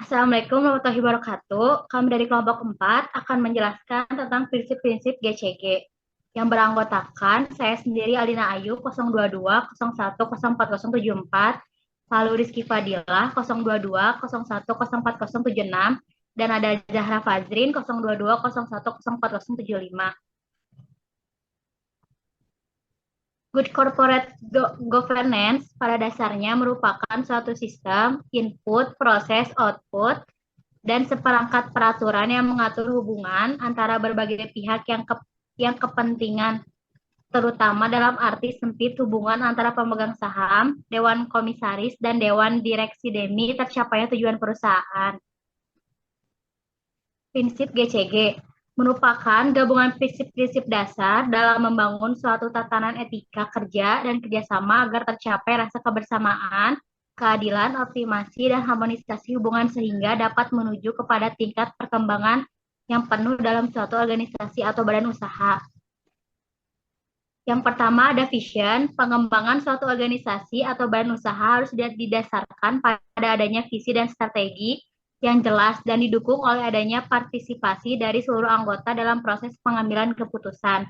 Assalamualaikum warahmatullahi wabarakatuh. Kami dari kelompok 4 akan menjelaskan tentang prinsip-prinsip GCG yang beranggotakan saya sendiri Alina Ayu 022 01 04074, lalu Rizky Fadilah 022 01 04076, dan ada Zahra Fazrin 022 01 04075. Good corporate governance pada dasarnya merupakan suatu sistem input, proses, output, dan seperangkat peraturan yang mengatur hubungan antara berbagai pihak yang kepentingan, terutama dalam arti sempit hubungan antara pemegang saham, dewan komisaris, dan dewan direksi demi tercapainya tujuan perusahaan. Prinsip GCG merupakan gabungan prinsip-prinsip dasar dalam membangun suatu tatanan etika kerja dan kerjasama agar tercapai rasa kebersamaan, keadilan, optimasi, dan harmonisasi hubungan sehingga dapat menuju kepada tingkat perkembangan yang penuh dalam suatu organisasi atau badan usaha. Yang pertama ada vision, pengembangan suatu organisasi atau badan usaha harus didasarkan pada adanya visi dan strategi yang jelas dan didukung oleh adanya partisipasi dari seluruh anggota dalam proses pengambilan keputusan,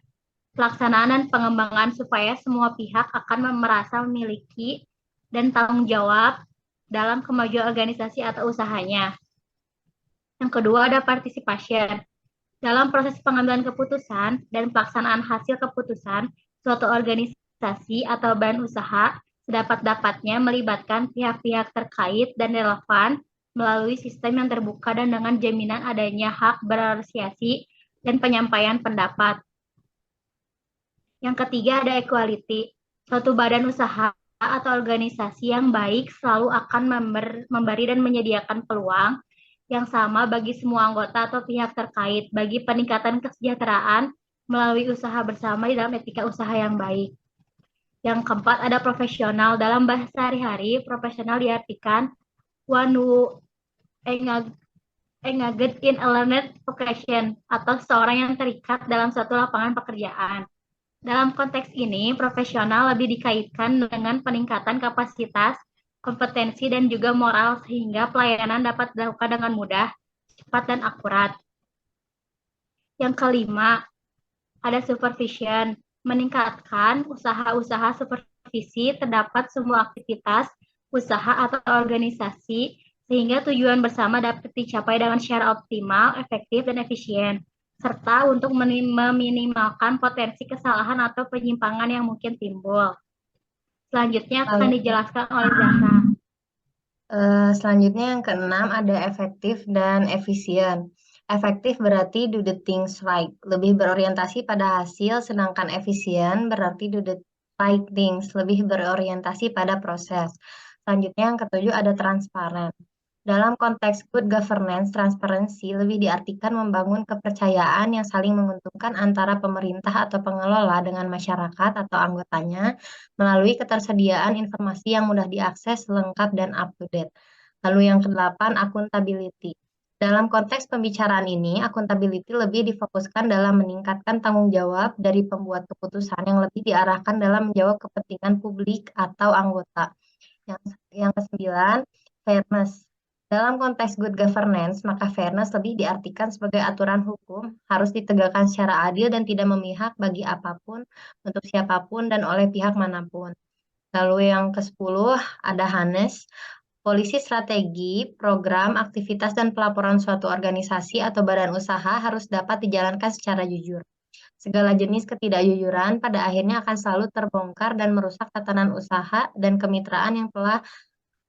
pelaksanaan dan pengembangan supaya semua pihak akan merasa memiliki dan tanggung jawab dalam kemajuan organisasi atau usahanya. Yang kedua ada participation. Dalam proses pengambilan keputusan dan pelaksanaan hasil keputusan, suatu organisasi atau badan usaha sedapat-dapatnya melibatkan pihak-pihak terkait dan relevan melalui sistem yang terbuka dan dengan jaminan adanya hak berasosiasi dan penyampaian pendapat. Yang ketiga ada equality. Suatu badan usaha atau organisasi yang baik selalu akan memberi dan menyediakan peluang yang sama bagi semua anggota atau pihak terkait bagi peningkatan kesejahteraan melalui usaha bersama di dalam etika usaha yang baik. Yang keempat ada profesional. Dalam bahasa sehari-hari, profesional diartikan one who engaged in a learned vocation atau seseorang yang terikat dalam suatu lapangan pekerjaan. Dalam konteks ini, profesional lebih dikaitkan dengan peningkatan kapasitas, kompetensi, dan juga moral sehingga pelayanan dapat dilakukan dengan mudah, cepat, dan akurat. Yang kelima, ada supervision, meningkatkan usaha-usaha supervisi terdapat semua aktivitas, usaha, atau organisasi sehingga tujuan bersama dapat dicapai dengan secara optimal, efektif, dan efisien, serta untuk meminimalkan potensi kesalahan atau penyimpangan yang mungkin timbul. Selanjutnya akan dijelaskan oleh Zahra. Selanjutnya yang keenam ada efektif dan efisien. Efektif berarti do the things right, lebih berorientasi pada hasil, sedangkan efisien berarti do the right things, lebih berorientasi pada proses. Selanjutnya yang ketujuh ada transparan. Dalam konteks good governance, transparansi lebih diartikan membangun kepercayaan yang saling menguntungkan antara pemerintah atau pengelola dengan masyarakat atau anggotanya melalui ketersediaan informasi yang mudah diakses, lengkap, dan up to date. Lalu yang kedelapan, accountability. Dalam konteks pembicaraan ini, accountability lebih difokuskan dalam meningkatkan tanggung jawab dari pembuat keputusan yang lebih diarahkan dalam menjawab kepentingan publik atau anggota. Yang kesembilan, fairness. Dalam konteks good governance, maka fairness lebih diartikan sebagai aturan hukum harus ditegakkan secara adil dan tidak memihak bagi apapun, untuk siapapun, dan oleh pihak manapun. Lalu yang ke-10 ada Hanes. Polisi strategi, program, aktivitas, dan pelaporan suatu organisasi atau badan usaha harus dapat dijalankan secara jujur. Segala jenis ketidakjujuran pada akhirnya akan selalu terbongkar dan merusak tatanan usaha dan kemitraan yang telah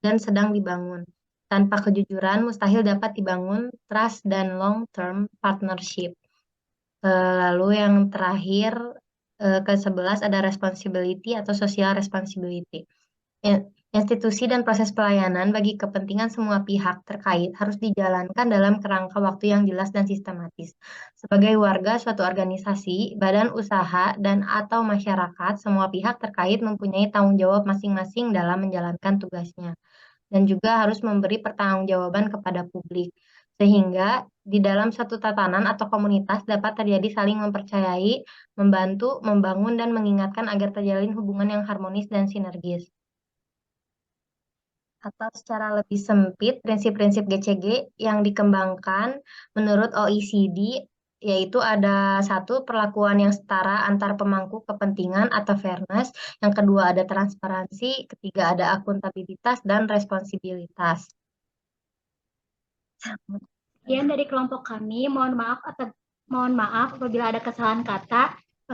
dan sedang dibangun. Tanpa kejujuran, mustahil dapat dibangun trust dan long-term partnership. Lalu yang terakhir, ke-11 ada responsibility atau social responsibility. Institusi dan proses pelayanan bagi kepentingan semua pihak terkait harus dijalankan dalam kerangka waktu yang jelas dan sistematis. Sebagai warga suatu organisasi, badan usaha, dan atau masyarakat, semua pihak terkait mempunyai tanggung jawab masing-masing dalam menjalankan tugasnya. Dan juga harus memberi pertanggungjawaban kepada publik. Sehingga di dalam satu tatanan atau komunitas dapat terjadi saling mempercayai, membantu, membangun, dan mengingatkan agar terjalin hubungan yang harmonis dan sinergis. Atau secara lebih sempit, prinsip-prinsip GCG yang dikembangkan menurut OECD yaitu ada satu perlakuan yang setara antar pemangku kepentingan atau fairness, yang kedua ada transparansi, ketiga ada akuntabilitas dan responsibilitas. Sekian dari kelompok kami. Mohon maaf apabila ada kesalahan kata.